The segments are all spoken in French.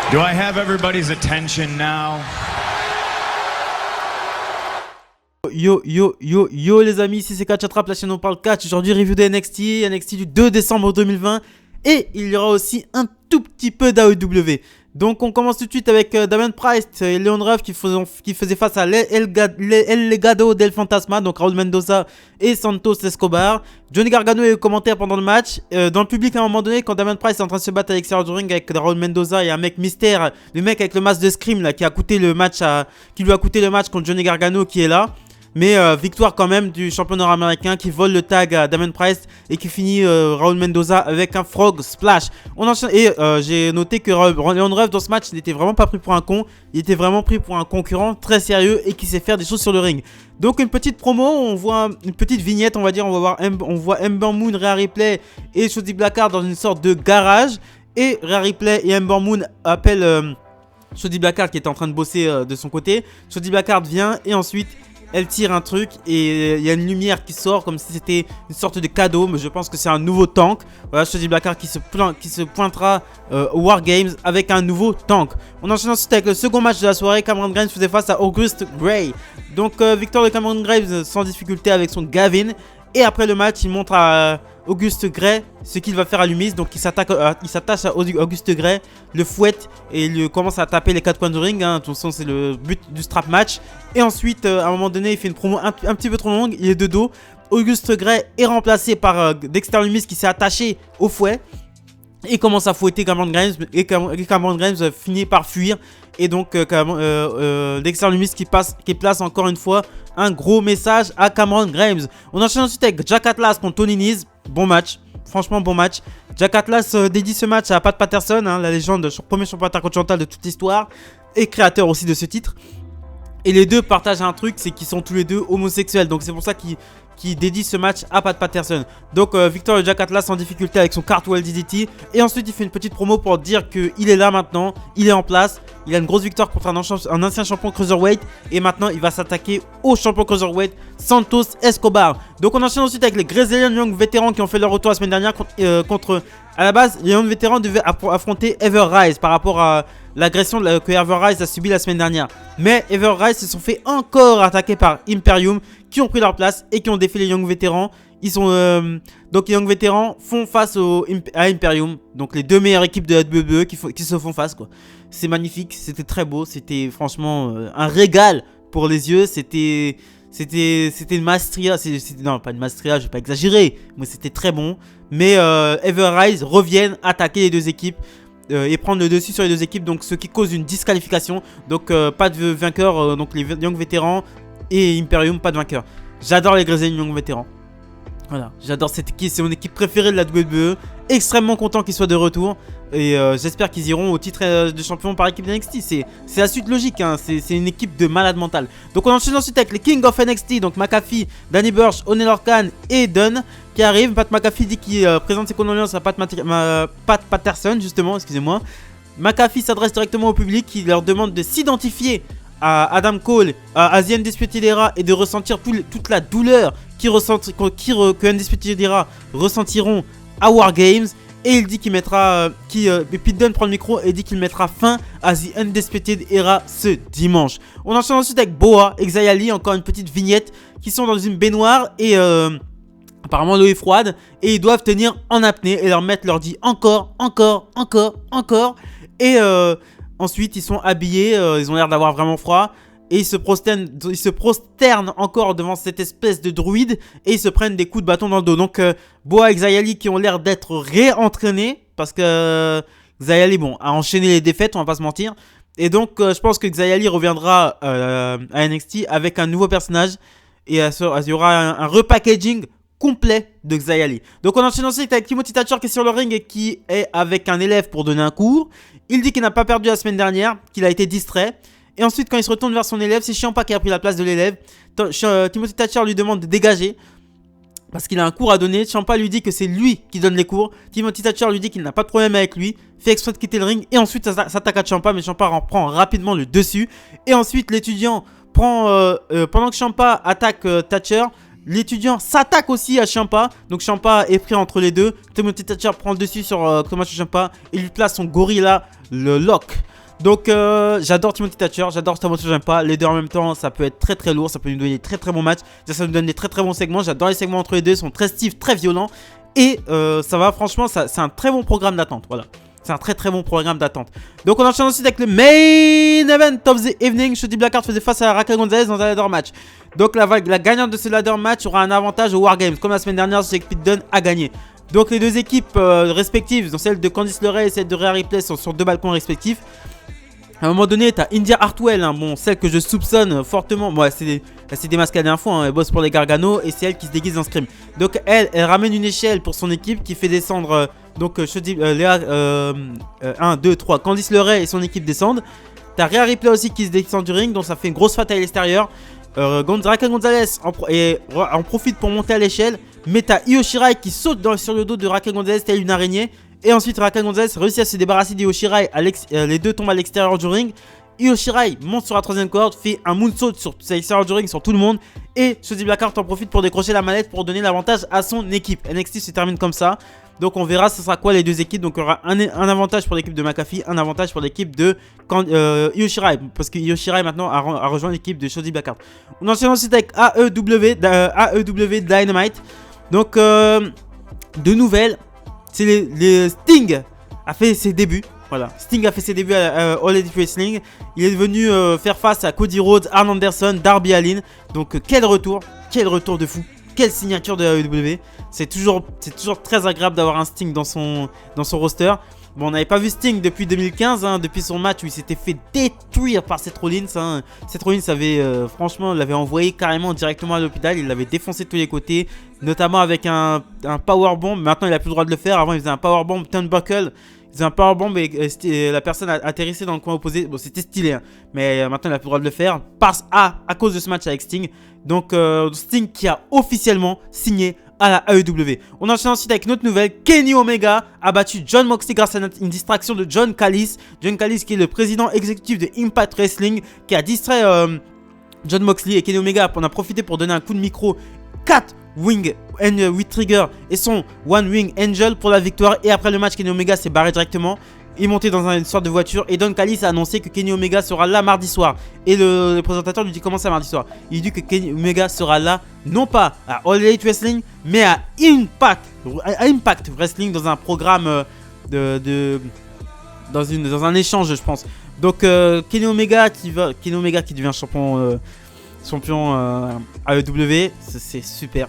Do I have everybody's attention now? Yo les amis, ici c'est Catch Attrape, la chaîne où on parle catch. Aujourd'hui review de NXT du 2 décembre 2020. Et il y aura aussi un tout petit peu d'AEW. Donc on commence tout de suite avec Damien Priest et Leon Ruff qui faisaient face à El Legado del Fantasma, donc Raul Mendoza et Santos Escobar. Johnny Gargano est au commentaire pendant le match. Dans le public à un moment donné, quand Damien Priest est en train de se battre à l'extérieur du ring avec Raul Mendoza et un mec mystère, le mec avec le masque de Scream là, qui lui a coûté le match contre Johnny Gargano qui est là. Mais victoire quand même du champion nord-américain qui vole le tag à Damien Priest et qui finit Raul Mendoza avec un frog splash. On enchaîne et j'ai noté que Leon Ruff dans ce match n'était vraiment pas pris pour un con. Il était vraiment pris pour un concurrent très sérieux et qui sait faire des choses sur le ring. Donc une petite promo, on voit une petite vignette, on va dire, on voit Ember Moon, Rhea Ripley et Shotzi Blackheart dans une sorte de garage. Et Rhea Ripley et Ember Moon appellent Shotzi Blackheart qui était en train de bosser de son côté. Shotzi Blackheart vient et ensuite elle tire un truc et il y a une lumière qui sort comme si c'était une sorte de cadeau, mais je pense que c'est un nouveau tank. Voilà, Shotzi Blackheart qui se pointera au War Games avec un nouveau tank. On enchaîne ensuite avec le second match de la soirée. Cameron Grimes faisait face à August Grey. Donc victoire de Cameron Grimes sans difficulté avec son Gavin. Et après le match, il montre à Auguste Grey ce qu'il va faire à Lumis. Donc il s'attache à Auguste Grey, le fouette et il commence à taper les 4 coins du ring. De toute façon, c'est le but du strap match. Et ensuite, à un moment donné, il fait une promo un petit peu trop longue. Il est de dos. Auguste Grey est remplacé par Dexter Lumis qui s'est attaché au fouet. Et commence à fouetter Cameron Grimes. Et Cameron Grimes finit par fuir. Et donc Dexter Lumis qui place encore une fois un gros message à Cameron Grimes. On enchaîne ensuite avec Jack Atlas contre Tony Nese. Bon match, franchement bon match. Jack Atlas dédie ce match à Pat Patterson, la légende, premier champion intercontinental de toute l'histoire. Et créateur aussi de ce titre. Et les deux partagent un truc, c'est qu'ils sont tous les deux homosexuels. Donc c'est pour ça qu'ils dédient ce match à Pat Patterson. Donc victoire de Jack Atlas en difficulté avec son Cartwheel DDT. Et ensuite il fait une petite promo pour dire qu'il est là maintenant, il est en place. Il a une grosse victoire contre un ancien champion Cruiserweight. Et maintenant il va s'attaquer au champion Cruiserweight Santos Escobar. Donc on enchaîne ensuite avec les Brazilian Young vétérans qui ont fait leur retour la semaine dernière contre à la base, les Young vétérans devaient affronter Ever Rise par rapport à l'agression que Ever Rise a subie la semaine dernière. Mais Ever Rise se sont fait encore attaquer par Imperium qui ont pris leur place et qui ont défait les Young vétérans. Donc les Young vétérans font face à Imperium. Donc les deux meilleures équipes de la WWE qui se font face quoi. C'est magnifique, c'était très beau, c'était franchement un régal pour les yeux. C'était une maestria, non pas une maestria, je vais pas exagérer, mais c'était très bon. Mais Ever Rise reviennent attaquer les deux équipes et prendre le dessus sur les deux équipes, donc ce qui cause une disqualification. Donc pas de vainqueur, donc les Young vétérans et Imperium pas de vainqueur. J'adore les Grizzly Young vétérans. Voilà, j'adore cette équipe, c'est mon équipe préférée de la WWE. Extrêmement content qu'ils soient de retour. Et j'espère qu'ils iront au titre de champion par équipe de NXT. C'est la suite logique, hein. C'est une équipe de malade mental. Donc on enchaîne ensuite avec les King of NXT. Donc McAfee, Danny Burch, Oney Lorcan et Dunn qui arrivent. Pat McAfee dit qu'il présente ses condoléances à Pat Patterson, justement, excusez-moi. McAfee s'adresse directement au public qui leur demande de s'identifier à Adam Cole, à The Undisputed Era et de ressentir toute la douleur que Undisputed Era ressentiront à War Games. Et il dit qu'il mettra Pete Dunne prend le micro et dit qu'il mettra fin à The Undisputed Era ce dimanche. On enchaîne ensuite avec Boa et Xia Li, encore une petite vignette, qui sont dans une baignoire et apparemment l'eau est froide et ils doivent tenir en apnée et leur maître leur dit encore et ensuite ils sont habillés, ils ont l'air d'avoir vraiment froid. Et ils se prosternent encore devant cette espèce de druide. Et ils se prennent des coups de bâton dans le dos. Donc Boa et Xia Li qui ont l'air d'être réentraînés. Parce que Xia Li a enchaîné les défaites, on va pas se mentir. Et donc je pense que Xia Li reviendra à NXT avec un nouveau personnage. Et il y aura un repackaging complet de Xia Li. Donc on enchaîne ensuite avec Timothy Thatcher qui est sur le ring et qui est avec un élève pour donner un cours. Il dit qu'il n'a pas perdu la semaine dernière, qu'il a été distrait. Et ensuite, quand il se retourne vers son élève, c'est Ciampa qui a pris la place de l'élève. Timothy Thatcher lui demande de dégager parce qu'il a un cours à donner. Ciampa lui dit que c'est lui qui donne les cours. Timothy Thatcher lui dit qu'il n'a pas de problème avec lui, fait exprès de quitter le ring et ensuite s'attaque à Ciampa, mais Ciampa prend rapidement le dessus. Et ensuite, l'étudiant pendant que Ciampa attaque Thatcher, l'étudiant s'attaque aussi à Ciampa. Donc Ciampa est pris entre les deux. Timothy Thatcher prend le dessus sur Tommaso Ciampa et lui place son gorilla, le lock. Donc j'adore Timothy Thatcher, j'adore Samoa j'aime pas. Les deux en même temps, ça peut être très très lourd, ça peut nous donner des très très bons matchs. Ça nous donne des très très bons segments. J'adore les segments entre les deux, ils sont très stiff, très violents. Et ça va, franchement, c'est un très bon programme d'attente. Voilà. C'est un très très bon programme d'attente. Donc on enchaîne ensuite avec le main event of the evening. Shotzi Blackheart faisait face à Raquel Gonzalez dans un ladder match. Donc la gagnante de ce ladder match aura un avantage au Wargames. Comme la semaine dernière, Jake Pete Dunne a gagné. Donc les deux équipes respectives, donc celle de Candice LeRae et celle de Rhea Ripley, sont sur deux balcons respectifs. À un moment donné, t'as India Hartwell, hein, bon, celle que je soupçonne fortement. Bon, elle s'est démasquée la dernière fois, hein, elle bosse pour les Gargano et c'est elle qui se déguise en Scream. Donc elle ramène une échelle pour son équipe qui fait descendre donc je dis Léa 1, 2, 3, Candice LeRae et son équipe descendent. T'as Rhea Ripley aussi qui se descend du ring, donc ça fait une grosse faute à l'extérieur. Raquel Gonzalez en profite pour monter à l'échelle. Mais t'as Io Shirai qui saute sur le dos de Raquel Gonzalez telle une araignée. Et ensuite Raquel Gonzalez réussit à se débarrasser d'Io Shirai. Les deux tombent à l'extérieur du ring. Io Shirai monte sur la troisième corde, fait un moonsault sur l'extérieur du ring sur tout le monde. Et Shotzi Blackheart en profite pour décrocher la manette pour donner l'avantage à son équipe. NXT se termine comme ça. Donc on verra ce sera quoi les deux équipes. Donc il y aura un avantage pour l'équipe de McAfee, un avantage pour l'équipe de Io Shirai. Parce que Io Shirai maintenant a rejoint l'équipe de Shotzi Blackheart. On enchaîne ensuite avec AEW Dynamite. Donc de nouvelles, c'est les Sting a fait ses débuts. Voilà, Sting a fait ses débuts à All Elite Wrestling. Il est venu faire face à Cody Rhodes, Arn Anderson, Darby Allin. Donc quel retour de fou. Quelle signature de AEW. C'est toujours très agréable d'avoir un Sting dans son roster. Bon, on n'avait pas vu Sting depuis 2015, hein, depuis son match où il s'était fait détruire par Seth Rollins. Hein. Seth Rollins avait, franchement, l'avait envoyé carrément directement à l'hôpital. Il l'avait défoncé de tous les côtés, notamment avec un powerbomb. Maintenant, il n'a plus le droit de le faire. Avant, il faisait un powerbomb turnbuckle. Il faisait un powerbomb et la personne atterrissait dans le coin opposé. Bon, c'était stylé, hein, mais maintenant, il n'a plus le droit de le faire à cause de ce match avec Sting. Donc, Sting qui a officiellement signé à la AEW. On enchaîne ensuite avec une autre nouvelle. Kenny Omega a battu Jon Moxley grâce à une distraction de John Callis. John Callis qui est le président exécutif de Impact Wrestling, qui a distrait Jon Moxley, et Kenny Omega en a profité pour donner un coup de micro 4 Wing with Trigger et son One Wing Angel pour la victoire. Et après le match, Kenny Omega s'est barré directement. Il est monté dans une sorte de voiture et Don Callis a annoncé que Kenny Omega sera là mardi soir. Et le présentateur lui dit comment ça mardi soir. Il dit que Kenny Omega sera là non pas à All Elite Wrestling mais à Impact Wrestling, dans un programme dans un échange, je pense. Donc Kenny Omega qui devient champion AEW, c'est super.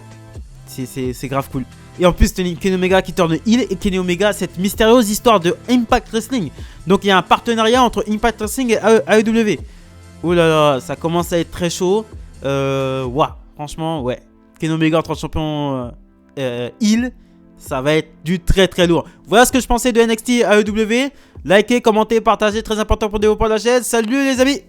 C'est grave cool. Et en plus, Kenny Omega qui tourne heel et Kenny Omega, cette mystérieuse histoire de Impact Wrestling. Donc il y a un partenariat entre Impact Wrestling et AEW. Oh là là, ça commence à être très chaud. Waouh, franchement, ouais. Kenny Omega entre champion heel, ça va être du très très lourd. Voilà ce que je pensais de NXT AEW. Likez, commentez, partagez, très important pour développer la chaîne. Salut les amis!